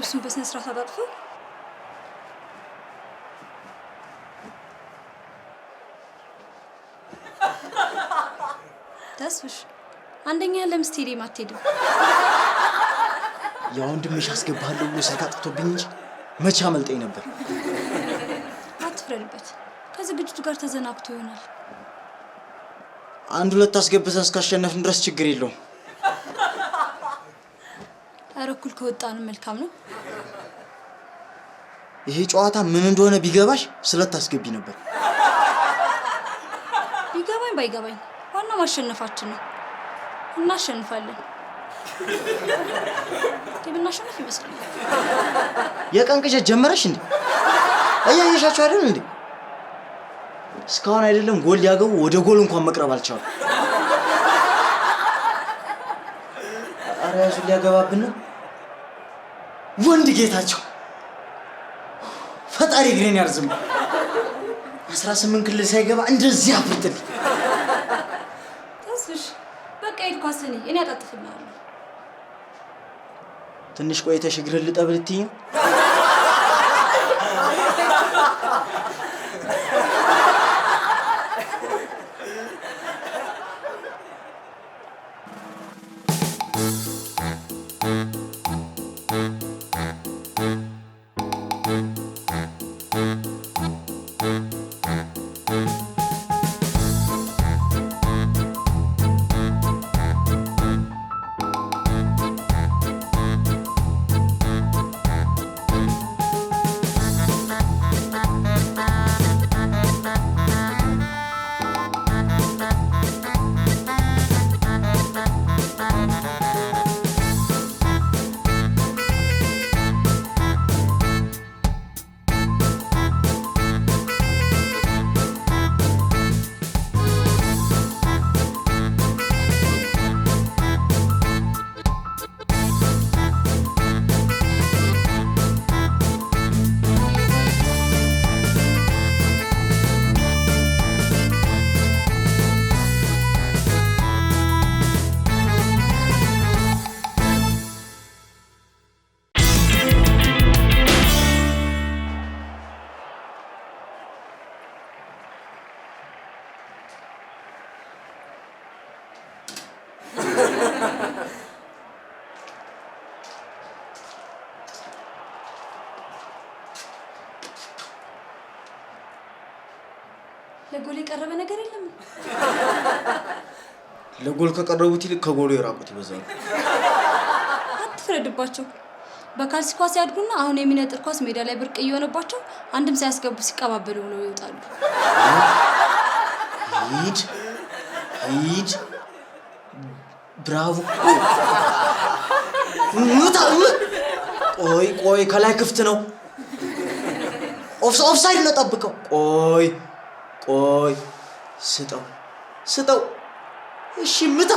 ልብሱን በስነ ስርዓት አጣጥፎ ተስፍሽ አንደኛ ለምስቴዲየም አትሄድም። ያው ወንድምሽ አስገባለሁ ብሎ ስልክ አጥፍቶብኝ እንጂ መቼ አመልጠኝ ነበር። አትፍረድበት። ከዝግጅቱ ጋር ተዘናግቶ ይሆናል። አንድ ሁለት አስገብተን እስካሸነፍን ድረስ ችግር የለውም። ኧረ እኩል ከወጣን መልካም ነው። ይሄ ጨዋታ ምን እንደሆነ ቢገባሽ ስለታስገቢ ነበር። ቢገባኝ ባይገባኝ ዋናው ማሸነፋችን ነው። እናሸንፋለን። የምናሸንፍ ይመስለኛል። የቀን ቅዠት ጀመረሽ እንዴ? እያየሻቸው አይደል እንዴ? እስካሁን አይደለም ጎል ያገቡ ወደ ጎል እንኳን መቅረብ አልቻሉም። ኧረ ያዙ ሊያገባብን ነው። ወንድ ጌታቸው ፈጣሪ ግሬን ያርዝም። 18 ክልል ሳይገባ እንደዚህ አፍርጥልኝ። ተስፍሽ በቃ ይልኳስኒ እኔ አጣጥፍልሃለሁ። ትንሽ ቆይተሽ እግር ልጠብ ልትይኝ? ለጎል የቀረበ ነገር የለም። ለጎል ከቀረቡት ይልቅ ከጎሉ የራቁት ይበዛሉ። አትፍረድባቸው። በካልሲ ኳስ ያድጉና አሁን የሚነጥር ኳስ ሜዳ ላይ ብርቅ እየሆነባቸው አንድም ሳያስገቡ ሲቀባበሉ ነው ይወጣሉ። ሂድ ብራቮ። ቆይ ከላይ ክፍት ነው። ኦፍሳይድ ነው። ጠብቀው። ቆይ ስጠው። እሺ ምታ።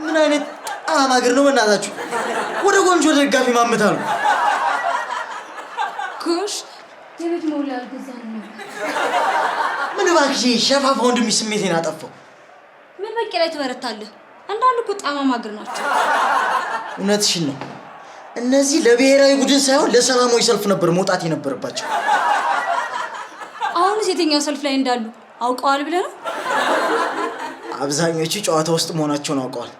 ምን አይነት አማግር ነው በእናታችሁ? ወደ ጎንጆ ደጋፊ ማመታሉ። ኩሽ የቤት ሞላ አልገዛም። ምን እባክሽ ሸፋፋ ወንድሜ ስሜቴን አጠፋው። ምን በቂ ላይ ትበረታለህ? አንዳንድ እኮ ጣማማግር ናቸው። እውነትሽን ነው። እነዚህ ለብሔራዊ ቡድን ሳይሆን ለሰላማዊ ሰልፍ ነበር መውጣት የነበረባቸው። አሁንስ የትኛው ሰልፍ ላይ እንዳሉ አውቀዋል ብለህ ነው? አብዛኞቹ ጨዋታ ውስጥ መሆናቸውን አውቀዋል።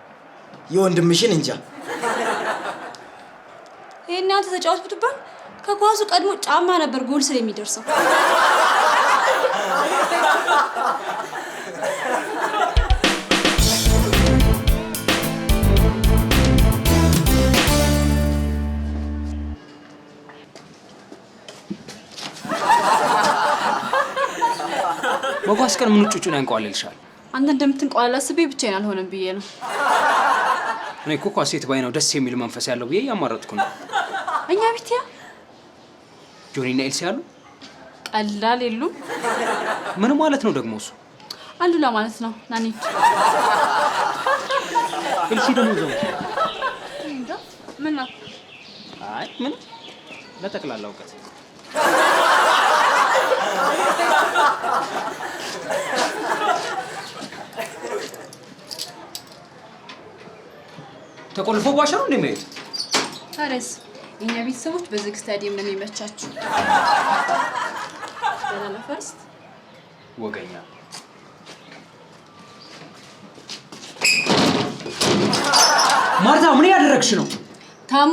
የወንድምሽን እንጃ። ይሄን አንተ ተጫዋች ብትባል ከኳሱ ቀድሞ ጫማ ነበር ጎል ስለሚደርሰው። በኳስ ቀን ምን ጩጩን ያንቋልልሻል? አንተ እንደምትንቋላ አስቤ ብቻዬን አልሆነም ብዬ ነው። እኔ እኮ ኳስ ሴት ባይ ነው ደስ የሚል መንፈስ ያለው ብዬ ያማረጥኩ ነው። እኛ ቤትያ ጆኒና ኤልሲ አሉ። ቀላል የሉም። ምን ማለት ነው ደግሞ እሱ? አሉ ለማለት ነው። ናኒ ኤልሲ ደግሞ ዘው ምን ነው? አይ ምን ለጠቅላላ እውቀት ተቆልፎባቸው ነው እንደሚሄድ? ታዲያስ የኛ ቤተሰቦች በዝግ ስታዲየም ነው የሚመቻቸው። ያላለ ፈርስት ወገኛ ማርታ ምን ያደረግሽ ነው? ታሙ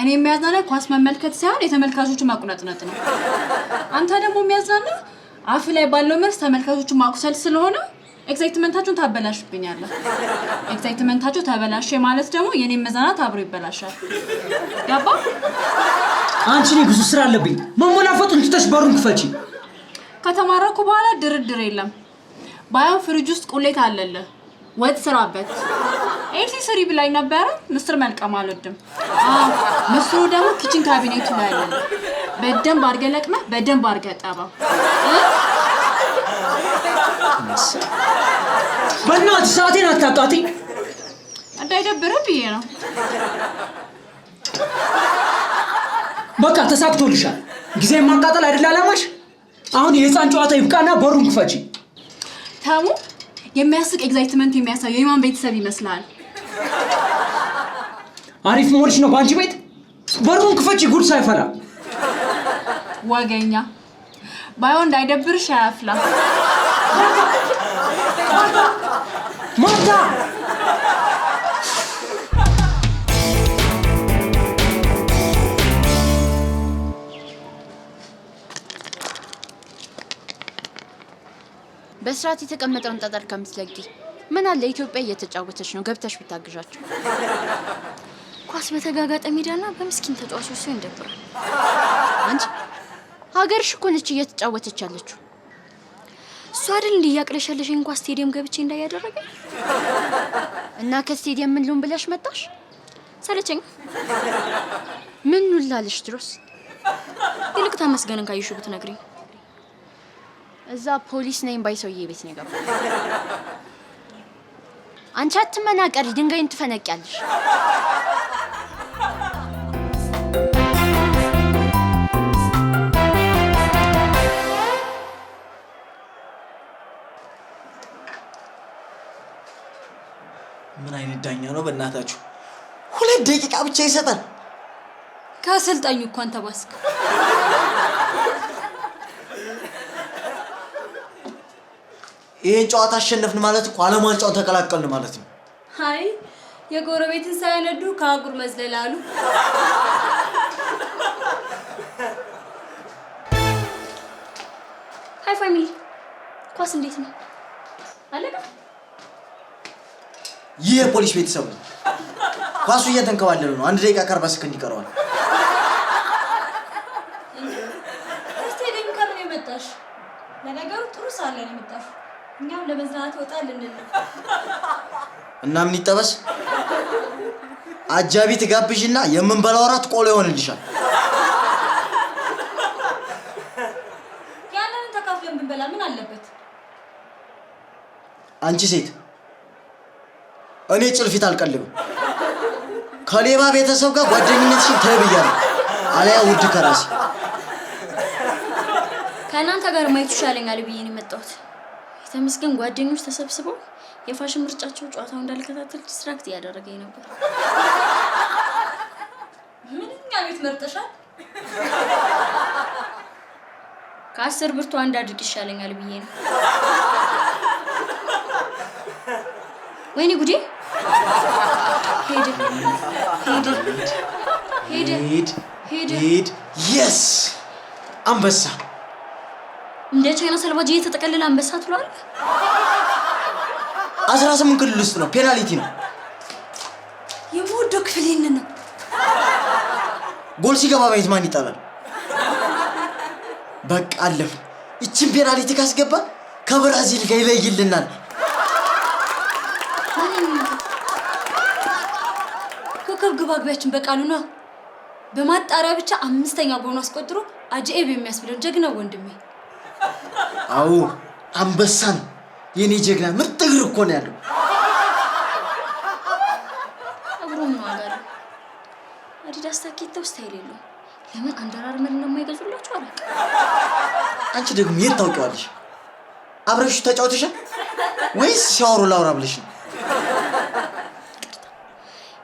እኔ የሚያዝናና ኳስ መመልከት ሳይሆን የተመልካቾቹ ማቁነጥነጥ ነው። አንተ ደግሞ የሚያዝናና አፍ ላይ ባለው መልስ ተመልካቾቹ ማቁሰል ስለሆነ ኤክሳይትመንታችሁን ታበላሽብኛለህ። ኤክሳይትመንታችሁ ተበላሽ ማለት ደግሞ የኔ መዛናት አብሮ ይበላሻል። ገባ? አንቺ ነኝ ብዙ ስራ አለብኝ። ማሞላፈጡን ትተሽ በሩን ክፈቺ። ከተማረኩ በኋላ ድርድር የለም። ባይሆን ፍሪጅ ውስጥ ቁሌት አለልህ። ወጥ ስራበት። ኤልሲ ስሪ ብላኝ ነበረ። ምስር መልቀም አልወድም። ምስሩ ደግሞ ኪችን ካቢኔቱ ላይ አለ። በደንብ አድርገህ ለቅመህ በደንብ አድርገህ ጠባው። በእናትሽ ሰዓቴን አታቃጢ። እንዳይደብርህ ብዬ ነው። በቃ ተሳክቶልሻል። ጊዜ ማቃጠል አይደል አላማሽ? አሁን የህፃን ጨዋታ ይብቃና በሩን ክፈቺ። ታሙ የሚያስቅ ኤግዛይትመንት የሚያሳየው የማን ቤተሰብ ይመስላል? አሪፍ መሆንሽ ነው ባንቺ ቤት። በሩን ክፈቺ ጉድ ሳይፈላ። ወገኛ ባይሆን እንዳይደብርሽ አያፍላ። ማርታ በስርዓት የተቀመጠውን ጠጠር ከምትለጊ ምን አለ ኢትዮጵያ እየተጫወተች ነው ገብተሽ ብታግዣቸው። ኳስ በተጋጋጠ ሜዳና በምስኪን ተጫዋቾች ሲሆን ይደብራል። አንቺ ሀገርሽ እኮ ነች እየተጫወተች ያለችው። እሷ አይደል እንዲያቅለሻለሽኝ ኳስ ስቴዲየም ገብቼ እንዳያደረገ እና ከስቴዲየም ምን ልሁን ብለሽ መጣሽ? ሰለቸኝ። ምን ኑላልሽ ድሮስ? ይልቅ ተመስገንን ካይሹ ብትነግሪኝ። እዛ ፖሊስ ነኝ ባይ ሰውዬ ቤት ነው የገባው። አንቺ አትመናቀሪ፣ ድንጋይን ትፈነቂያለሽ። ምን አይነት ዳኛ ነው በእናታችሁ? 2 ደቂቃ ብቻ ይሰጣል። ከአሰልጣኙ እንኳን ተባስክ። ይሄን ጨዋታ አሸነፍን ማለት እኮ ዓለም ዋንጫውን ተቀላቀልን ማለት ነው። አይ የጎረቤትን ሳይነዱ ከአጉር መዝለል አሉ። ሃይ ፋሚሊ፣ ኳስ እንዴት ነው? አለቀ። ይህ የፖሊስ ቤተሰብ ነው። ኳሱ እየተንከባለለ ነው። 1 ደቂቃ ከ40 ሰከንድ ይቀረዋል። ስቴዲየም ከምን የመጣሽ? ለነገሩ ጥሩ ሳለ ነው የመጣሽ። እኛም ለመዝናናት ወጣ ልንል ነው። እና ምን ይጠበስ? አጃቢ ትጋብዥና የምንበላው እራት ቆሎ ይሆንልሻል። ያንን ተካፍለን ብንበላ ምን አለበት? አንቺ ሴት፣ እኔ ጭልፊት አልቀልብም። ከሌባ ቤተሰብ ጋር ጓደኝነትሽን ተብያለሁ። አለያ ውድ ከራሴ ከእናንተ ጋር ማየት ይሻለኛል ብዬ ነው የመጣሁት። የተመስገን ጓደኞች ተሰብስበው የፋሽን ምርጫቸው ጨዋታው እንዳልከታተል ዲስትራክት እያደረገኝ ነበር። ምንኛ ቤት መርጠሻል? ከ10 ብርቱ 1 አድርግ ይሻለኛል ብዬ ነው። ወይኔ ጉዴ! ሄደ። የስ አንበሳ እንደ ቻይና ሰልባጅ እየተጠቀለለ አንበሳ ትሏል። 18 ክልል ውስጥ ነው። ፔናልቲ ነው። የምወደው ክፍል ይሄንን ነው። ጎል ሲገባ ማየት ማን ይጣላል? በቃ አለፍ። እቺን ፔናልቲ ካስገባ ከብራዚል ጋር ይለይልናል። ኮከብ ግብ አግቢያችን በቃሉ ነው። በማጣሪያ ብቻ 5ኛ ጎል አስቆጥሮ አጀብ የሚያስብለው ጀግና ወንድሜ። አዎ አንበሳ ነው የኔ ጀግና። ምርጥ እግር እኮ ነው ያለው። አብሮም ነው አጋር አዲዳስ ታኪተው ስታይል የለው። ለምን አንደራርመን እንደማይገዙላችሁ አላውቅም። አንቺ ደግሞ የት ታውቂዋለሽ? አብረሽ ተጫውተሻል ወይስ ሲያወሩ ላውራ ብለሽ ነው?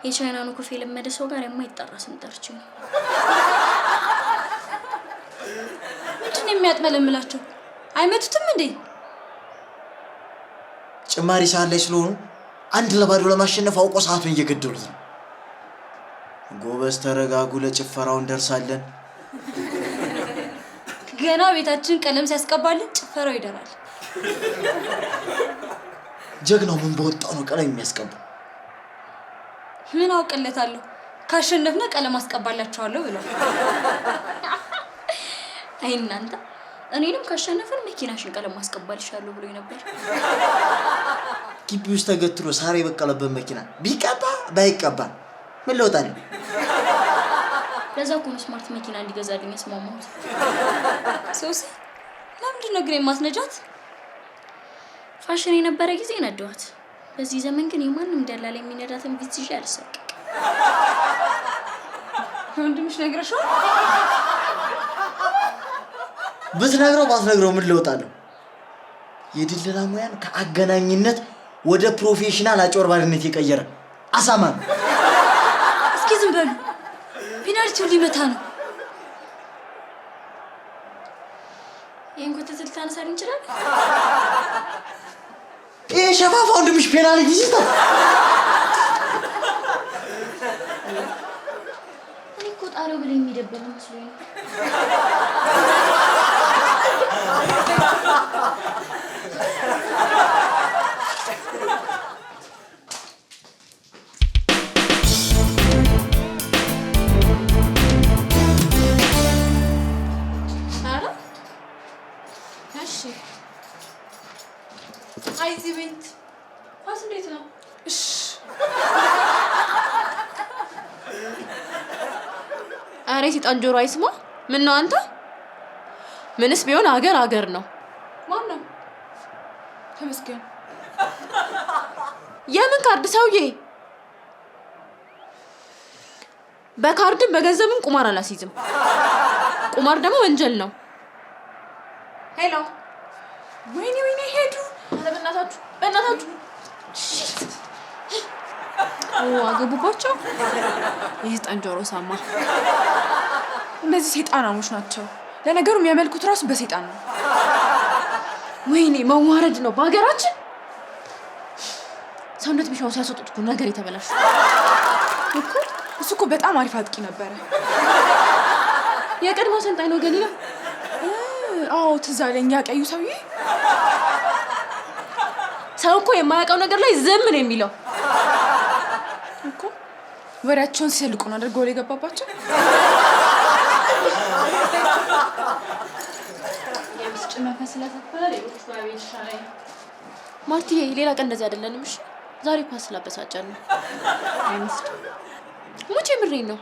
የቻይናኑ ኮፊ ለመደ ሰው ጋር የማይጣራ ስም ጠርቼ ነው። ምንድነው የሚያጥመለምላቸው? አይመቱትም እንዴ? ጭማሪ ሰዓት ላይ ስለሆኑ አንድ ለባዶ ለማሸነፍ አውቆ ሰዓቱን እየገደሉት ነው። ጎበዝ ተረጋጉ፣ ለጭፈራው እንደርሳለን። ገና ቤታችን ቀለም ሲያስቀባልን ጭፈራው ይደራል። ጀግናው ምን በወጣው ነው ቀለም የሚያስቀባው? ምን አውቅለታለሁ? ካሸነፍነ ቀለም አስቀባላችኋለሁ ብለው። አይ እናንተ እኔንም ካሸነፈን መኪናሽን ቀለም አስቀባልሻለሁ ብሎ ነበር። ግቢ ውስጥ ተገትሮ ሳር የበቀለበት መኪና ቢቀባ ባይቀባ ምን ለውጥ አለ? ለዛ እኮ ነው ስማርት መኪና እንዲገዛልኝ ያስማማሁት። ሶሲ ለምንድን ነው ግን የማስነጃት? ፋሽን የነበረ ጊዜ ነዳኋት። በዚህ ዘመን ግን የማንም ደላላ የሚነዳትን ቢት ይዤ አልሰቅቅ። ወንድምሽ ነግረሽው? ብትነግረው ባትነግረው ምን ለውጥ አለው? የድለላ ሙያን ከአገናኝነት ወደ ፕሮፌሽናል አጭበርባሪነት የቀየረ አሳማ ነው። እስኪ ዝም በሉ። ፔናልቲው ሊመታ ነው። ይሄን ኮተት ልታነሳልኝ ይችላል? ይሄ ሸፋፋ ወንድምሽ ፔናልቲ ሲስተም እኔ እኮ ጣሪያው ብለህ የሚደበል መስሎኝ ነው። አይዚ ቤት ኳስ እንዴት ነው? እሺ አሬ ሲጣን ጆሮ አይስማ። ምን ነው አንተ? ምንስ ቢሆን ሀገር ነው። ማን ነው? ተመስገን። የምን ካርድ ሰውዬ? በካርድም በገንዘብም ቁማር አላስይዝም። ቁማር ደግሞ ወንጀል ነው። ሄሎ ወይኔ ሄዱ። በእናታችሁ አገቡባቸው። የሰይጣን ጆሮ ሰማ። እነዚህ ሰይጣናሞች ናቸው። ለነገሩ የሚያመልኩት ራሱ በሰይጣን ነው። ወይኔ መዋረድ ነው በሀገራችን። ሰውነት ቢሻው ሲያስወጡት እኮ ነገር የተበላሹ እኮ። እሱ እኮ በጣም አሪፍ አጥቂ ነበረ። የቀድሞ ሰልጣኝ ነው ገሊላ። አዎ ትዝ አለኝ። ያ ቀዩ ሰውዬ ሰው እኮ የማያውቀው ነገር ላይ ዝም ነው የሚለው እኮ። ወሬያቸውን ሲሰልቁ ነው አይደል ጎል የገባባቸው። የምስጭ መንፈስ ስለተፈለ ሌሎች ባቤት ይሻላል። ማርቲዬ ሌላ ቀን እንደዚህ አይደለንም። እሺ ዛሬ ፓስ ስላበሳጨን ነው። አይመስል ሙቼ ምሬን ነው።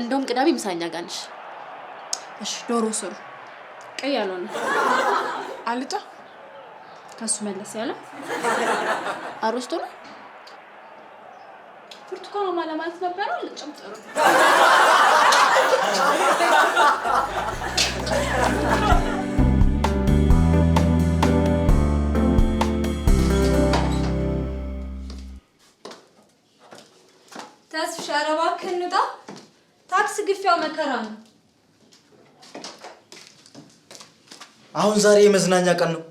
እንደውም ቅዳሜ ምሳኛ ጋር ነሽ። እሺ ዶሮ ስሩ። ቀይ ያልሆነ አልጫ ከሱ መለስ ያለ አሮስቶ ነው። ብርቱካናማ ለማለት ነበር። አልጫም ጥሩ። ተስፋ ሻረባ ከንጣ ታክስ ግፊያው መከራ ነው። አሁን ዛሬ የመዝናኛ ቀን ነው።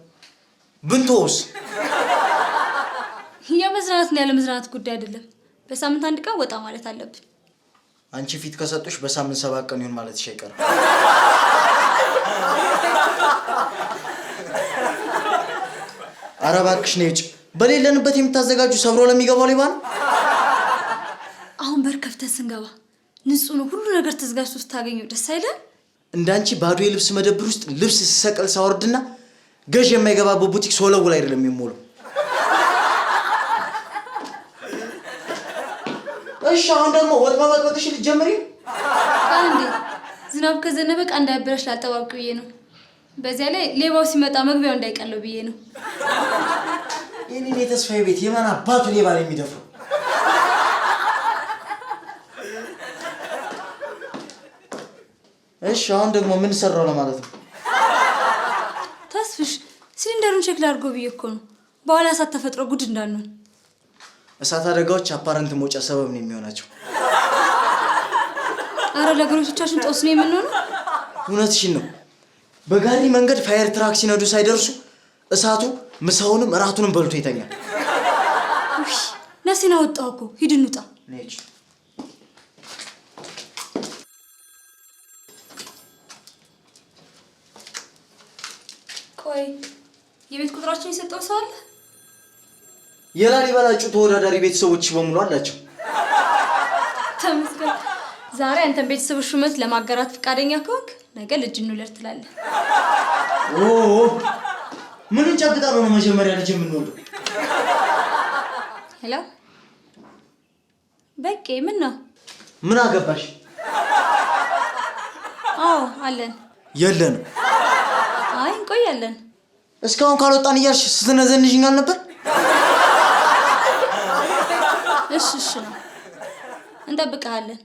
ብንቶስ የመዝናናት ነው ያለ መዝናናት ጉዳይ አይደለም። በሳምንት አንድ ቀን ወጣ ማለት አለብን። አንቺ ፊት ከሰጡሽ በሳምንት 7 ቀን ይሁን ማለት ይሻይቀር። ኧረ እባክሽ ነይ ውጭ። በሌለንበት የምታዘጋጁ ሰብሮ ለሚገባው ሌባ ነው። አሁን በር ከፍተን ስንገባ ንጹህ ነው ሁሉ ነገር ተዘጋጅቶ ስታገኘው ደስ አይልም? እንዳንቺ ባዶ የልብስ መደብር ውስጥ ልብስ ሲሰቀል ሳወርድና ገዥ የማይገባበት ቡቲክ ሶለውል አይደለም የሚሞለው። እሺ አሁን ደግሞ ወጥ መበጥበጥሽ ልትጀምሪ? አንዴ ዝናብ ከዘነበ ቃ እንዳይበላሽ ላጠባብቅ ብዬ ነው። በዚያ ላይ ሌባው ሲመጣ መግቢያው እንዳይቀለው ብዬ ነው። የኔን የተስፋዬ ቤት የማን አባቱ ሌባ ነው የሚደፍረው? እሺ አሁን ደግሞ ምን ሰራው ለማለት ነው? ተስፍሽ ሲሊንደሩን ቼክ ላድርገው ብዬ እኮ ነው። በኋላ እሳት ተፈጥሮ ጉድ እንዳንሆን። እሳት አደጋዎች አፓረንት መውጫ ሰበብ ነው የሚሆናቸው። አረ ለግሮቶቻችን ጦስ ነው የምንሆነው። እውነትሽን ነው። በጋሪ መንገድ ፋየር ትራክ ሲነዱ ሳይደርሱ እሳቱ ምሳውንም እራቱንም በልቶ ይተኛል። ነሲና ወጣው እኮ ሂድ እንውጣ። ነጭ ቆይ የቤት ቁጥራችን የሰጠው ሰው አለ? የላሊበላ እጩ ተወዳዳሪ ቤተሰቦች በሙሉ አላቸው። ተመስገን። ዛሬ አንተን ቤተሰቦች ሹመት ለማጋራት ፈቃደኛ ከሆንክ ነገ ልጅ እንውለድ ትላለህ። ምንን ጨብጣ ነው መጀመሪያ ልጅ የምንወልደው? ሄሎ በቄ ምን ነው? ምን አገባሽ? አዎ አለን። የለንም። አይ እንቆያለን። እስካሁን ካልወጣን እያልሽ ስትነዘንሽኝ አልነበር? እሺ ነው እንጠብቅሃለን።